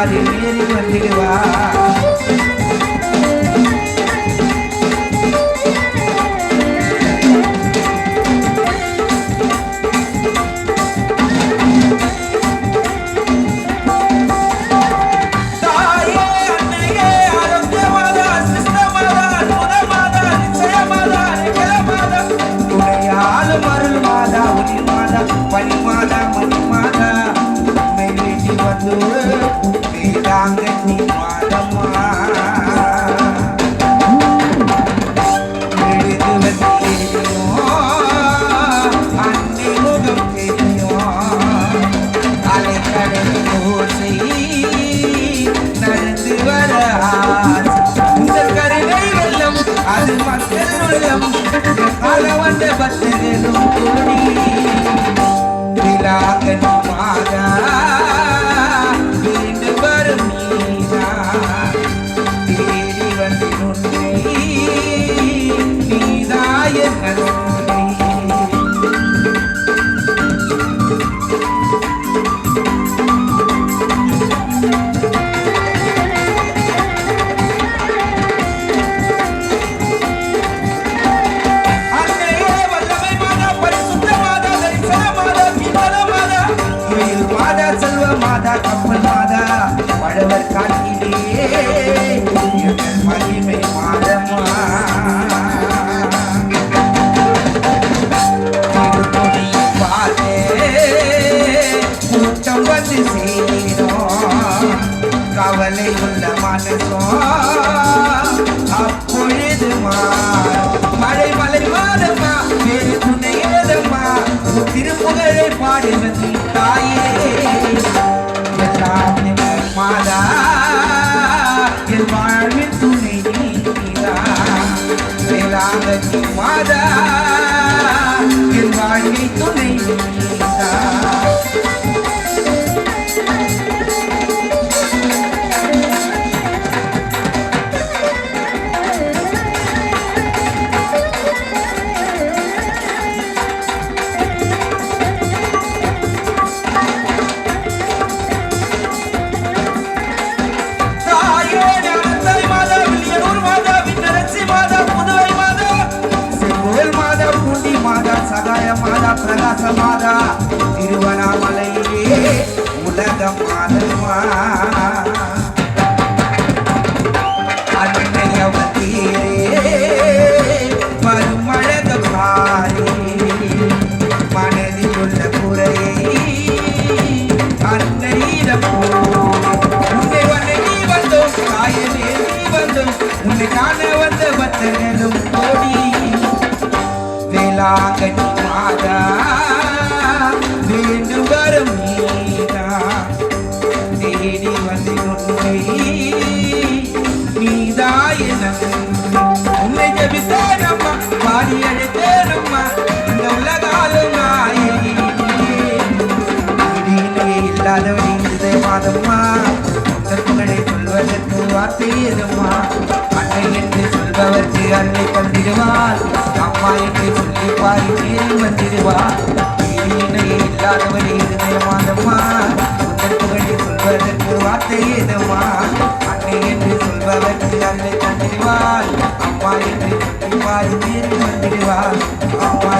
பாடி ஏறி வந்துடுவா. பனிமாதா மணிமாதா உன்னை வேண்டி வந்து வேளாங்கண்ணி மாதம்மா எழுது வந்தேரியும் அன்னை முகம் தெரியும் அலைக்கடல் ஓசை நடந்து வர உங்கள் கருணை வெள்ளம் அது மக்கள் உள்ளம் கால வந்த பக்தர்களும் கூடி விலாகனி மாதா வீண்டு வரும் நீதா தேடி வந்து உன்னை நீதாய நன்மை. மாதா கப்பல் மாதா பழவர் காட்டிலே எங்கள் மகிமை மாதமா திருப்பொடியை பார்த்தே கூட்டம் வந்து சேரும் கவலை உள்ள மனசும் அப்பொழுது மழை மலை மாதம்மா வேறு துணை ஏதம்மா திருப்புகழை பாடுவது தாயே மாதா என் வாழ்வின் துணை நீதா வேளாங்கண்ணி மாதா என் வாழ்வின் துணை நீதா. சகாய மாதா பிரகாச மாதா திருவண்ணாமலையிலே உலக மாதமா அன்னையவதீரே மறுமழக பாரே மனதில் உள்ள குறையை அன்னையிடம் உன்னை வணங்கி வந்தோம் தாயனே நீ வந்தோம் உன்னை காண வந்த பக்தர்களும் கோடி வேளாங்கண்ணி மாதா வேண்டும் வரும் நீதா தேடி வந்து உன்னை நீதாய உன்னை ஜபித்தேனம்மா பாடி அழைத்தேனம்மா இந்த உலகாலும் நாயகியே இல்லாதவடி இந்த மாதம்மா உங்கள் புகழை சொல்வதற்கு வார்த்தை ஏதம்மா அன்னை என்று சொல்பவர்க்கு அன்னை தந்திடுவார் அம்மா என்று சொல்லி பாரி நேரி வந்துடுவார் இல்லாதவடி இருதய மாதம்மா உங்கள் புகழை சொல்வதற்கு வார்த்தை ஏதம்மா அன்னை என்று சொல்பவர்க்கு அன்னை தந்திடுவார் அம்மா என்று சொல்லி பாரி நேரி வந்துடுவார் அம்மா